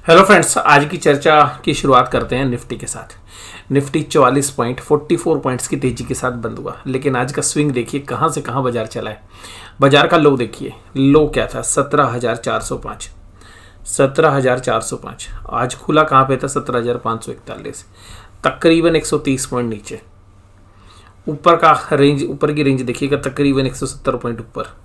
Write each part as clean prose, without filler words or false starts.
Hello friends, आज की चर्चा की शुरुआत करते हैं निफ्टी के साथ। निफ्टी 44 पॉइंट्स की तेजी के साथ बंद हुआ, लेकिन आज का स्विंग देखिए कहां से कहां बाजार चला है। बाजार का लो देखिए, लो क्या था 17,405। 17,405 आज खुला कहां पे था 17,541, तकरीबन 130 पॉइंट नीचे। ऊपर का रेंज, ऊपर की रेंज देखिएगा तकरीबन 170 पॉइंट ऊपर।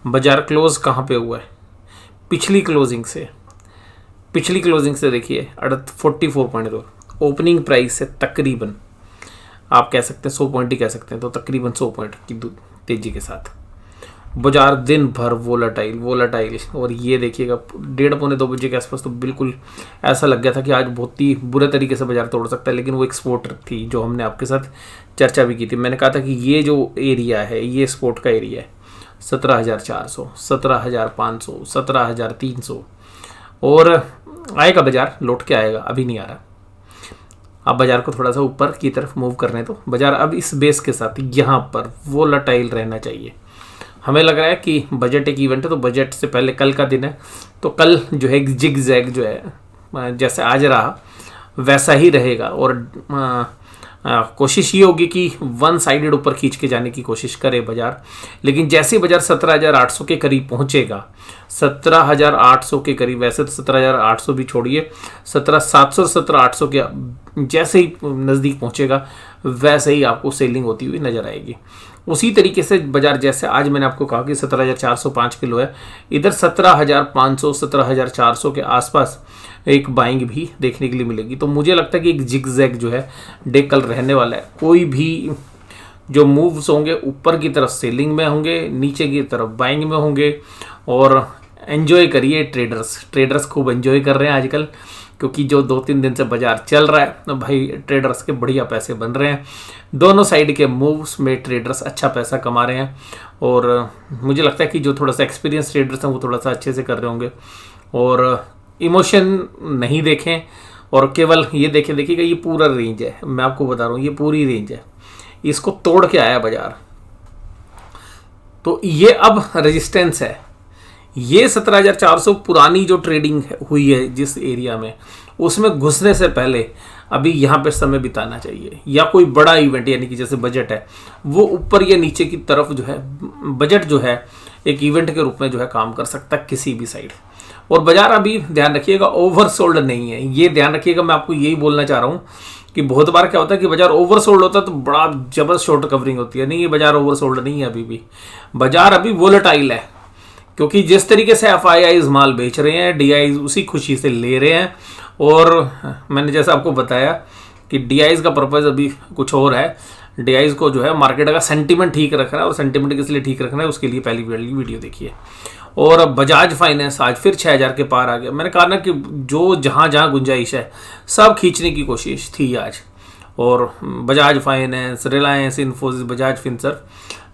बाजार क्लोज कहां पे हुआ है पिछली क्लोजिंग से देखिए 44.2। ओपनिंग प्राइस से तकरीबन आप कह सकते हैं 100 पॉइंट ही कह सकते हैं, तो तकरीबन 100 पॉइंट की तेजी के साथ बाजार दिन भर वोलाटाइल। और ये देखिएगा 1:30-2 बजे के आसपास तो बिल्कुल ऐसा लग गया था कि आज बहुत ही बुरे तरीके से बाजार तोड़ सकता है, लेकिन वो एक स्पोर्ट थी जो हमने आपके साथ चर्चा भी की थी। मैंने कहा था कि ये जो एरिया है ये स्पोर्ट का एरिया है, 17,400, 17,500, 17,300, और आएगा बाजार, लौट के आएगा, अभी नहीं आ रहा। आप बाजार को थोड़ा सा ऊपर की तरफ मूव करने तो बाजार अब इस बेस के साथ यहाँ पर वोलेटाइल रहना चाहिए। हमें लग रहा है कि बजट एक इवेंट है, तो बजट से पहले कल का दिन है, तो कल जो है जिग जैग जो है जैसे आज रहा वैसा ही रहेगा। और कोशिश ये होगी कि वन साइडेड ऊपर खींच के जाने की कोशिश करे बाजार, लेकिन जैसे बाजार 17,800 के करीब पहुंचेगा, 17,800 के करीब, वैसे तो 17,800 भी छोड़िए, 17,700 और 17,800 के जैसे ही नज़दीक पहुंचेगा वैसे ही आपको सेलिंग होती हुई नजर आएगी। उसी तरीके से बाजार, जैसे आज मैंने आपको कहा कि 17,405 किलो है, इधर 17,500 17,400 के आसपास एक बाइंग भी देखने के लिए मिलेगी। तो मुझे लगता है कि एक जिगजैग जो है डे कल रहने वाला है। कोई भी जो मूव्स होंगे ऊपर की तरफ सेलिंग में होंगे, नीचे की तरफ बाइंग में होंगे। और एंजॉय करिए, ट्रेडर्स खूब एंजॉय कर रहे हैं आजकल, क्योंकि जो 2-3 दिन से बाजार चल रहा है तो भाई ट्रेडर्स के बढ़िया पैसे बन रहे हैं। दोनों साइड के मूव्स में ट्रेडर्स अच्छा पैसा कमा रहे हैं, और मुझे लगता है कि जो थोड़ा सा एक्सपीरियंस ट्रेडर्स हैं वो थोड़ा सा अच्छे से कर रहे होंगे। और इमोशन नहीं देखें और केवल ये देखिएगा ये पूरा रेंज है, मैं आपको बता रहा हूँ ये पूरी रेंज है, इसको तोड़ के आया बाजार। तो ये अब रेजिस्टेंस है, ये 17,400 पुरानी जो ट्रेडिंग हुई है जिस एरिया में, उसमें घुसने से पहले अभी यहाँ पे समय बिताना चाहिए। या कोई बड़ा इवेंट यानी कि जैसे बजट है वो ऊपर या नीचे की तरफ जो है, बजट जो है एक इवेंट के रूप में जो है काम कर सकता है किसी भी साइड। और बाजार अभी ध्यान रखिएगा ओवरसोल्ड नहीं है, ये ध्यान रखिएगा। मैं आपको यही बोलना चाह रहा हूँ कि बहुत बार क्या होता है कि बाजार ओवरसोल्ड होता है तो बड़ा जबरदस्त शॉर्ट कवरिंग होती है। नहीं, ये बाजार ओवरसोल्ड नहीं है, अभी भी बाजार अभी वोलेटाइल है, क्योंकि जिस तरीके से FIIs माल बेच रहे हैं, DIs उसी खुशी से ले रहे हैं। और मैंने जैसा आपको बताया कि DIs का पर्पज़ अभी कुछ और है। DIs को जो है मार्केट का सेंटीमेंट ठीक रखना है, और सेंटीमेंट किस लिए ठीक रखना है उसके लिए पहली वीडियो देखिए। और बजाज फाइनेंस आज फिर 6,000 के पार आ गया। मैंने कहा ना कि जो जहाँ गुंजाइश है सब खींचने की कोशिश थी आज, और बजाज फाइनेंस, रिलायंस, इन्फोसिस, बजाज फिनसर्व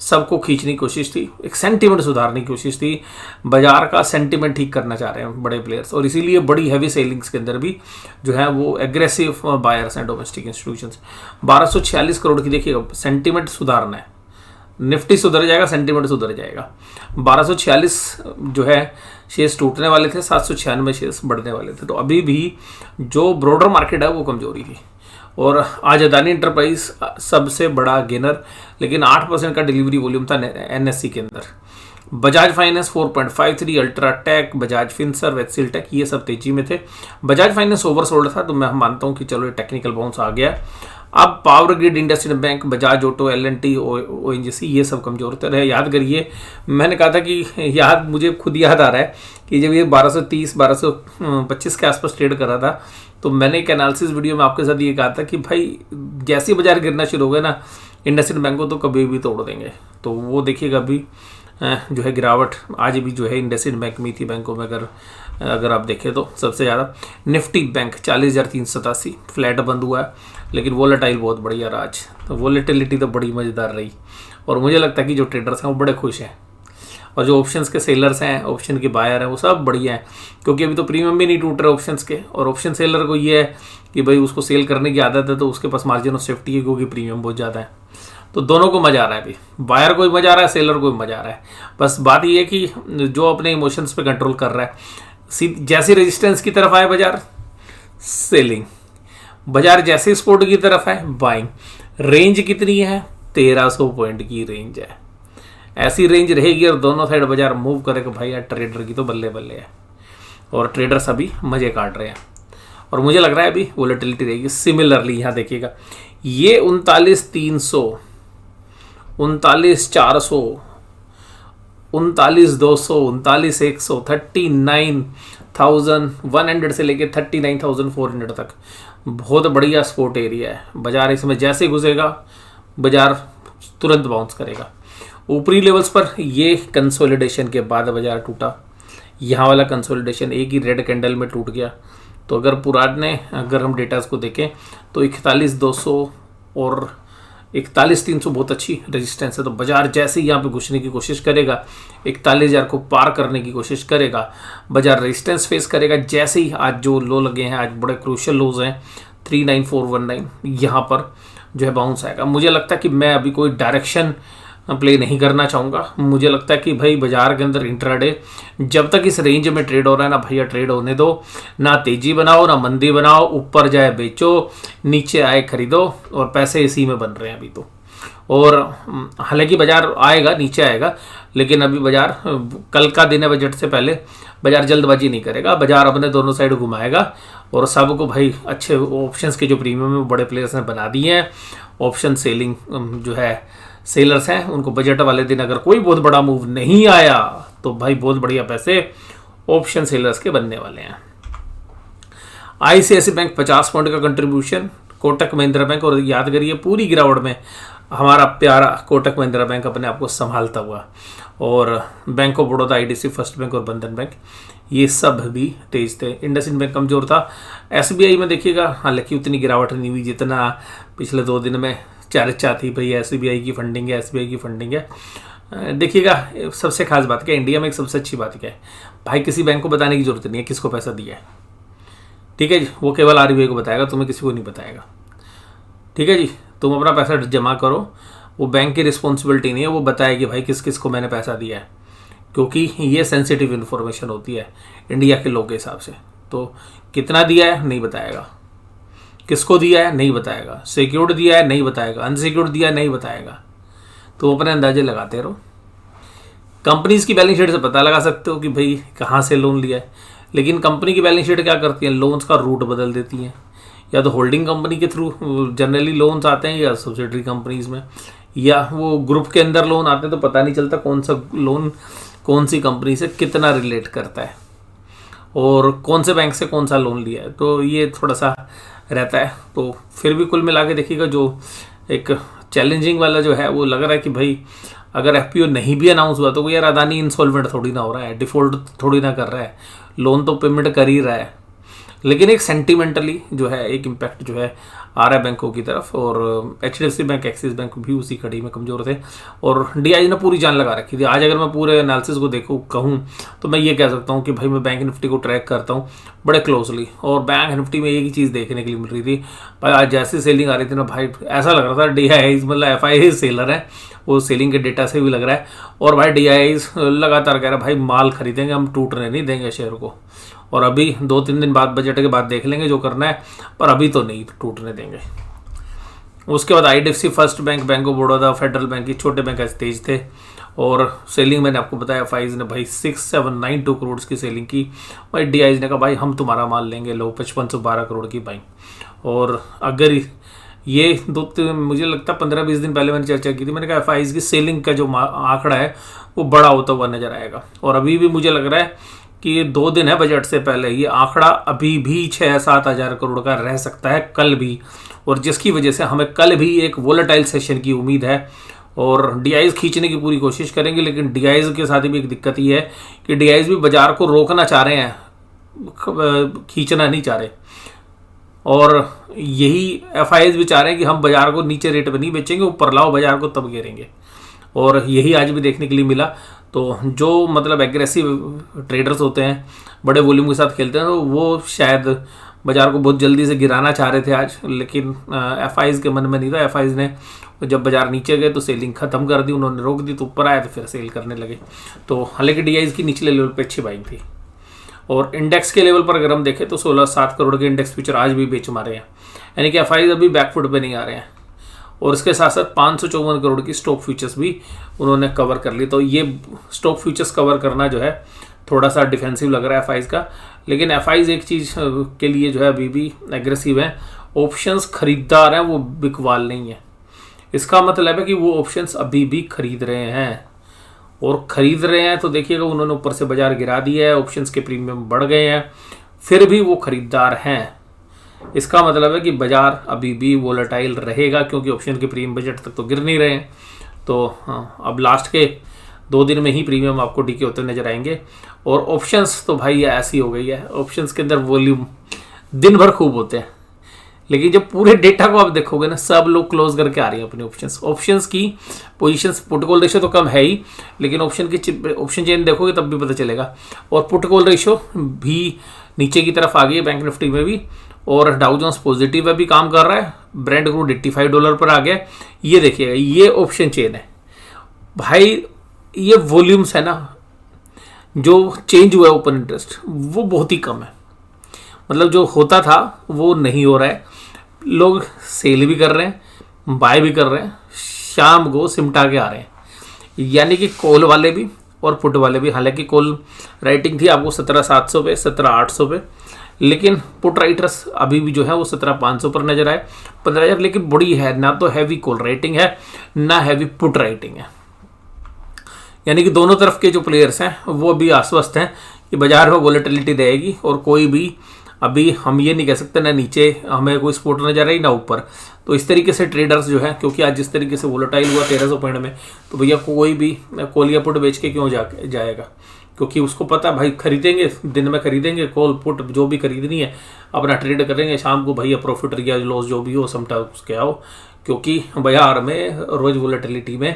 सबको खींचने की कोशिश थी, एक सेंटीमेंट सुधारने की कोशिश थी। बाजार का सेंटीमेंट ठीक करना चाह रहे हैं बड़े प्लेयर्स, और इसीलिए बड़ी हैवी सेलिंग्स के अंदर भी जो है वो एग्रेसिव बायर्स हैं डोमेस्टिक इंस्टीट्यूशंस। 1246 करोड़ की देखिएगा, सेंटीमेंट सुधारना है। निफ्टी सुधर जाएगा, सेंटीमेंट सुधर जाएगा। 1246 जो है शेयर्स टूटने वाले थे, 796 शेयर्स बढ़ने वाले थे। तो अभी भी जो ब्रॉडर मार्केट है वो कमजोरी थी। और आज अदानी एंटरप्राइज सबसे बड़ा गेनर, लेकिन 8% का डिलीवरी वॉल्यूम था NSE के अंदर। Bajaj Finance 4.53, UltraTech, Bajaj Finserv, एक्सिल टेक ये सब तेजी में थे। बजाज फाइनेंस ओवरसोल्ड था, तो मैं मानता हूं कि चलो ये टेक्निकल बाउंस आ गया। अब power grid, IndusInd bank, Bajaj auto, L&T, ONGC ये सब कमजोर होते रहे। याद करिए, मैंने कहा था कि मुझे खुद याद आ रहा है कि जब ये 1230-1225 के आसपास ट्रेड कर रहा था, तो मैंने एक एनालिसिस वीडियो में आपके साथ ये कहा था कि भाई जैसे ही बाजार गिरना शुरू हो गया ना, इंडसइंड बैंक को तो कभी भी तोड़ देंगे। तो वो देखिएगा अभी जो है गिरावट आज भी जो है इंडसइंड बैंक में थी। बैंकों में अगर आप देखें तो सबसे ज़्यादा निफ्टी बैंक 40,387 फ्लैट बंद हुआ है, लेकिन वोलेटाइल बहुत बढ़िया रहा आज। तो वोलेटिलिटी तो बड़ी मज़ेदार रही, और मुझे लगता है कि जो ट्रेडर्स हैं वो बड़े खुश हैं, और जो ऑप्शंस के सेलर्स हैं, ऑप्शन के बायर हैं, वो सब बढ़िया हैं, क्योंकि अभी तो प्रीमियम भी नहीं टूट रहे ऑप्शंस के। और ऑप्शन सेलर को ये है कि भाई उसको सेल करने की आदत है, तो उसके पास मार्जिन ऑफ सेफ्टी है, क्योंकि प्रीमियम बहुत ज़्यादा है। तो दोनों को मजा आ रहा है, अभी बायर को भी मजा आ रहा है, सेलर को भी मजा आ रहा है। बस बात ये है कि जो अपने इमोशंस पे कंट्रोल कर रहा है, जैसे रेजिस्टेंस की तरफ आए बाजार, सेलिंग। बाजार जैसे सपोर्ट की तरफ है, बाइंग। रेंज कितनी है? 1300 पॉइंट की रेंज है। ऐसी रेंज रहेगी और दोनों साइड बाजार मूव करेगा भाई, यार ट्रेडर की तो बल्ले बल्ले है। और ट्रेडर्स अभी मजे काट रहे हैं और मुझे लग रहा है अभी वोलेटिलिटी रहेगी। सिमिलरली यहाँ देखिएगा, ये 39,300, 39,400, 39,200, 39,100, 39,100 से लेके 39,400 तक बहुत बढ़िया सपोर्ट एरिया है। बाजार इसमें जैसे घुसेगा बाजार तुरंत बाउंस करेगा। ऊपरी लेवल्स पर ये कंसोलिडेशन के बाद बाजार टूटा, यहाँ वाला कंसोलिडेशन एक ही रेड कैंडल में टूट गया। तो अगर हम डेटास को देखें तो 41,200 और 41,300 बहुत अच्छी रेजिस्टेंस है। तो बाजार जैसे ही यहाँ पे घुसने की कोशिश करेगा, 41,000 को पार करने की कोशिश करेगा, बाजार रेजिस्टेंस फेस करेगा। जैसे ही आज जो लो लगे हैं, आज बड़े क्रूशियल लोज हैं 39,419, यहाँ पर जो है बाउंस आएगा। मुझे लगता है कि मैं अभी कोई डायरेक्शन प्ले नहीं करना चाहूँगा। मुझे लगता है कि भाई बाजार के अंदर इंट्राडे जब तक इस रेंज में ट्रेड हो रहा है ना भैया, ट्रेड होने दो। ना तेजी बनाओ ना मंदी बनाओ, ऊपर जाए बेचो, नीचे आए खरीदो, और पैसे इसी में बन रहे हैं अभी तो। और हालांकि बाजार आएगा, नीचे आएगा, लेकिन अभी बाजार कल का दिन है, बजट से पहले बाजार जल्दबाजी नहीं करेगा। बाजार अपने दोनों साइड घुमाएगा और सबको भाई अच्छे ऑप्शंस के जो प्रीमियम है बड़े प्लेयर्स ने बना दिए हैं। ऑप्शन सेलिंग जो है सेलर्स हैं, उनको बजट वाले दिन अगर कोई बहुत बड़ा मूव नहीं आया तो भाई बहुत बढ़िया पैसे ऑप्शन सेलर्स के बनने वाले हैं। ICICI बैंक 50 पॉइंट का कंट्रीब्यूशन, कोटक महिंद्रा बैंक, और याद करिए पूरी गिरावट में हमारा प्यारा कोटक महिंद्रा बैंक अपने आप को संभालता हुआ, और bank of Baroda, IDC first bank और बंधन बैंक ये सब भी तेज थे। इंडसइंड बैंक कमजोर था। SBI में देखिएगा हालांकि उतनी गिरावट नहीं हुई जितना पिछले 2 दिन में चर्चा थी, भाई SBI की फंडिंग है, SBI की फंडिंग है। देखिएगा सबसे खास बात क्या है, इंडिया में एक सबसे अच्छी बात क्या है भाई, किसी बैंक को बताने की जरूरत नहीं है किसको पैसा दिया है। ठीक है जी, वो केवल RBI को बताएगा, तुम्हें किसी को नहीं बताएगा। ठीक है जी, तुम अपना पैसा जमा करो, वो बैंक की रिस्पॉन्सिबिलिटी नहीं है वो बताए कि भाई किस किस को मैंने पैसा दिया है, क्योंकि ये सेंसिटिव इन्फॉर्मेशन होती है इंडिया के लोगों के हिसाब से। तो कितना दिया है नहीं बताएगा, किसको दिया है नहीं बताएगा, सिक्योर्ड दिया है नहीं बताएगा, अनसिक्योर्ड दिया है नहीं बताएगा। तो अपने अंदाजे लगाते रहो। कंपनीज की बैलेंस शीट से पता लगा सकते हो कि भाई कहाँ से लोन लिया है, लेकिन कंपनी की बैलेंस शीट क्या करती है, लोन्स का रूट बदल देती हैं। या तो होल्डिंग कंपनी के थ्रू जनरली लोन्स आते हैं, या सब्सिडरी कंपनीज में, या वो ग्रुप के अंदर लोन आते हैं। तो पता नहीं चलता कौन सा लोन कौन सी कंपनी से कितना रिलेट करता है और कौन से बैंक से कौन सा लोन लिया है। तो ये थोड़ा सा रहता है। तो फिर भी कुल मिला के देखिएगा जो एक चैलेंजिंग वाला जो है वो लग रहा है कि भाई अगर FPO नहीं भी अनाउंस हुआ तो वो यार अदानी इंसॉल्वेंट थोड़ी ना हो रहा है, डिफॉल्ट थोड़ी ना कर रहा है, लोन तो पेमेंट कर ही रहा है। लेकिन एक सेंटिमेंटली जो है एक इम्पैक्ट जो है आ रहा है बैंकों की तरफ, और HDFC बैंक, एक्सिस बैंक भी उसी कड़ी में कमज़ोर थे, और DI ने पूरी जान लगा रखी थी। आज अगर मैं पूरे एनालिसिस को कहूँ तो मैं ये कह सकता हूँ कि भाई मैं बैंक निफ्टी को ट्रैक करता हूँ बड़े क्लोजली, और बैंक निफ्टी में एक ही चीज़ देखने के लिए मिल रही थी भाई, आज जैसी सेलिंग आ रही थी ना भाई, ऐसा लग रहा था DIs मतलब FII सेलर है, वो सेलिंग के डेटा से भी लग रहा है। और भाई DIs लगातार कह रहा है भाई माल खरीदेंगे हम, टूटने नहीं देंगे शेयर को, और अभी 2-3 दिन बाद बजट के बाद देख लेंगे जो करना है, पर अभी तो नहीं टूटने देंगे। उसके बाद IDFC first bank, bank of Baroda, federal bank, ये छोटे बैंक ऐसे तेज थे, और सेलिंग मैंने आपको बताया FIs ने भाई 6792 करोड़ की सेलिंग की। भाई DIs ने कहा भाई हम तुम्हारा माल लेंगे, लो 5512 करोड़ की बाइंग। और अगर ये मुझे लगता है 15-20 दिन पहले मैंने चर्चा की थी, मैंने कहा FIs की सेलिंग का जो आंकड़ा है वो बड़ा होता हुआ नजर आएगा। और अभी भी मुझे लग रहा है कि ये 2 दिन है बजट से पहले, ये आंकड़ा अभी भी 6-7 हज़ार करोड़ का रह सकता है कल भी, और जिसकी वजह से हमें कल भी एक वोलेटाइल सेशन की उम्मीद है। और DIs खींचने की पूरी कोशिश करेंगे, लेकिन DIs के साथ भी एक दिक्कत ये है कि DIs भी बाजार को रोकना चाह रहे हैं, खींचना नहीं चाह रहे, और यही FIs भी चाह रहे हैं कि हम बाजार को नीचे रेट पर नहीं बेचेंगे, ऊपर लाओ बाजार को तब गिरेंगे। और यही आज भी देखने के लिए मिला। तो जो मतलब एग्रेसिव ट्रेडर्स होते हैं, बड़े वॉल्यूम के साथ खेलते हैं, तो वो शायद बाजार को बहुत जल्दी से गिराना चाह रहे थे आज, लेकिन FIs के मन में नहीं था। FIs ने जब बाजार नीचे गए तो सेलिंग खत्म कर दी, उन्होंने रोक दी, तो ऊपर आया तो फिर सेल करने लगे। तो हालांकि DIs की निचले लेवल पे अच्छी बाइंग थी। और इंडेक्स के लेवल पर अगर हम देखें तो 16-7 करोड़ के इंडेक्स फ्यूचर आज भी बेच मारे हैं, यानी कि एफआई अभी बैकफुट पे नहीं आ रहे हैं। और इसके साथ साथ 554 करोड़ की स्टॉक फ्यूचर्स भी उन्होंने कवर कर ली। तो ये स्टॉक फ्यूचर्स कवर करना जो है थोड़ा सा डिफेंसिव लग रहा है एफआईज का, लेकिन एफआईज एक चीज़ के लिए जो है अभी भी एग्रेसिव है, ऑप्शंस खरीदार हैं, वो बिकवाल नहीं है। इसका मतलब है कि वो ऑप्शंस अभी भी खरीद रहे हैं, और ख़रीद रहे हैं तो देखिएगा उन्होंने ऊपर से बाजार गिरा दिया है, ऑप्शंस के प्रीमियम बढ़ गए हैं, फिर भी वो खरीदार हैं। इसका मतलब है कि बाजार अभी भी वोलेटाइल रहेगा, क्योंकि ऑप्शन के प्रीमियम बजट तक तो गिर नहीं रहे हैं। तो हाँ, अब लास्ट के 2 दिन में ही प्रीमियम आपको डीके होते नजर आएंगे। और ऑप्शंस तो भाई ये ऐसी हो गई है, ऑप्शंस के अंदर वॉल्यूम दिन भर खूब होते हैं, लेकिन जब पूरे डेटा को आप देखोगे ना, सब लोग क्लोज करके आ रही हैं अपने ऑप्शंस की पोजीशंस। पुट कॉल रेशियो तो कम है ही, लेकिन ऑप्शन चेन देखोगे तब भी पता चलेगा। और पुट कॉल रेशियो भी नीचे की तरफ आ गई है बैंक निफ्टी में भी, और डाउ जोन्स पॉजिटिव है, भी काम कर रहा है। ब्रेंट क्रूड $85 पर आ गया। ये देखिएगा, ये ऑप्शन चेन है भाई, ये वॉल्यूम्स है ना, जो चेंज हुआ है ओपन इंटरेस्ट वो बहुत ही कम है, मतलब जो होता था वो नहीं हो रहा है। लोग सेल भी कर रहे हैं, बाय भी कर रहे हैं, शाम को सिमटा के आ रहे हैं, यानी कि कॉल वाले भी और पुट वाले भी। हालांकि कॉल राइटिंग थी आपको 17,700 पे, 17,800 पे, लेकिन पुट राइटर्स अभी भी जो है वो 17,500 पर नजर आए, 15,000। लेकिन बड़ी है ना, तो हैवी कॉल राइटिंग है ना हैवी पुट राइटिंग है, यानी कि दोनों तरफ के जो प्लेयर्स हैं वो भी आश्वस्त हैं कि बाजार में वोलेटिलिटी रहेगी, और कोई भी अभी हम ये नहीं कह सकते ना नीचे हमें कोई सपोर्ट नजर आई ना ऊपर। तो इस तरीके से ट्रेडर्स जो है, क्योंकि आज जिस तरीके से वोलेटाइल हुआ 1300 पॉइंट में, तो भैया कोई भी कॉल या पुट बेच के क्यों जाएगा, क्योंकि उसको पता भाई खरीदेंगे, दिन में खरीदेंगे कॉल पुट जो भी खरीदनी है, अपना ट्रेड करेंगे, शाम को भैया प्रॉफिट या लॉस जो भी हो समटा उसके आओ, क्योंकि बाजार में रोज वोलेटिलिटी में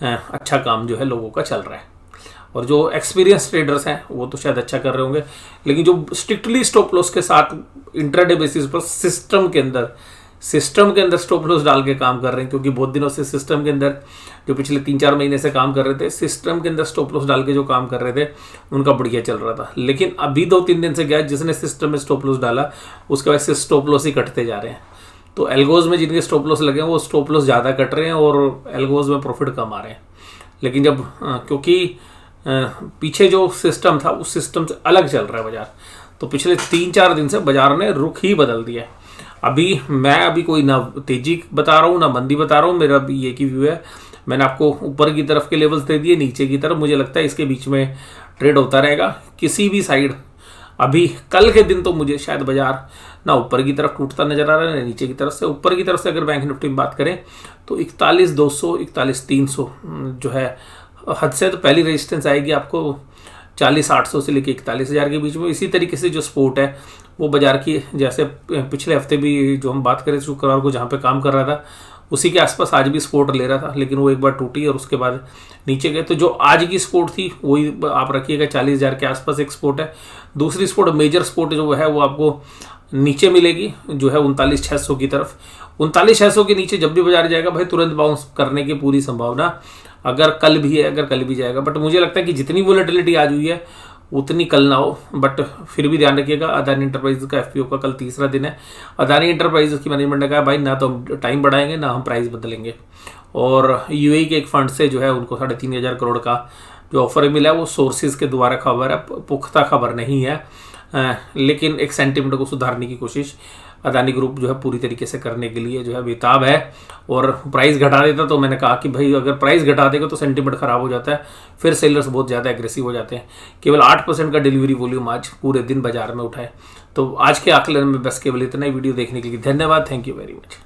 अच्छा काम जो है लोगों का चल रहा है। और जो एक्सपीरियंस ट्रेडर्स हैं वो तो शायद अच्छा कर रहे होंगे, लेकिन जो स्ट्रिक्टली स्टॉप लॉस के साथ इंट्राडे बेसिस पर सिस्टम के अंदर स्टॉप लॉस डाल के काम कर रहे हैं, क्योंकि बहुत दिनों से सिस्टम के अंदर जो पिछले 3-4 महीने से काम कर रहे थे, सिस्टम के अंदर स्टॉप लॉस डाल के जो काम कर रहे थे उनका बढ़िया चल रहा था। लेकिन अभी 2-3 दिन से क्या, जिसने सिस्टम में स्टॉप लॉस डाला उसके बाद से स्टॉप लॉस ही कटते जा रहे हैं। तो एल्गोज में जिनके स्टॉप लॉस लगे हैं वो स्टॉप लॉस ज़्यादा कट रहे हैं और एल्गोज में प्रॉफिट कम आ रहे हैं। लेकिन जब क्योंकि पीछे जो सिस्टम था उस सिस्टम से अलग चल रहा है बाजार, तो पिछले 3-4 दिन से बाजार ने रुख ही बदल दिया है। मैं कोई ना तेजी बता रहा हूँ ना मंदी बता रहा हूँ, मेरा भी एक ही व्यू है। मैंने आपको ऊपर की तरफ के लेवल्स दे दिए, नीचे की तरफ मुझे लगता है इसके बीच में ट्रेड होता रहेगा किसी भी साइड। अभी कल के दिन तो मुझे शायद बाजार ना ऊपर की तरफ टूटता नजर आ रहा है ना नीचे की तरफ से। ऊपर की तरफ से अगर बैंक निफ्टी में बात करें तो 41,200 41,300 जो है हद से तो पहली रेजिस्टेंस आएगी आपको 40,800 से लेकर 41,000 के बीच में। इसी तरीके से जो सपोर्ट है वो बाजार की, जैसे पिछले हफ्ते भी जो हम बात करें शुक्रवार को जहाँ पे काम कर रहा था उसी के आसपास आज भी सपोर्ट ले रहा था, लेकिन वो एक बार टूटी और उसके बाद नीचे गए। तो जो आज की सपोर्ट थी वही आप रखिएगा, 40,000 के आसपास एक सपोर्ट है। दूसरी सपोर्ट मेजर सपोर्ट जो है वो आपको नीचे मिलेगी, जो है 39,600 की तरफ। 39,600 के नीचे जब भी बाजार जाएगा भाई तुरंत बाउंस करने की पूरी संभावना अगर कल भी जाएगा। बट मुझे लगता है कि जितनी वोलेटिलिटी आज हुई है उतनी कल ना हो। बट फिर भी ध्यान रखिएगा, अदानी इंटरप्राइजेज का एफपीओ का कल तीसरा दिन है। अदानी इंटरप्राइजेज की मैनेजमेंट ने कहा भाई ना तो हम टाइम बढ़ाएंगे ना हम प्राइस बदलेंगे। और यूएई के एक फंड से जो है उनको 3,500 करोड़ का जो ऑफर मिला है वो सोर्सेज के द्वारा खबर है, पुख्ता खबर नहीं है, लेकिन एक सेंटिमेंट को सुधारने की कोशिश अदानी ग्रुप जो है पूरी तरीके से करने के लिए जो है बेताब है। और प्राइस घटा देता तो मैंने कहा कि भाई अगर प्राइस घटा देगा तो सेंटिमेंट खराब हो जाता है, फिर सेलर्स बहुत ज़्यादा एग्रेसिव हो जाते हैं। केवल 8% का डिलीवरी वॉल्यूम आज पूरे दिन बाजार में उठाए। तो आज के आकलन में बस केवल इतना ही। वीडियो देखने के लिए धन्यवाद। Thank you very much.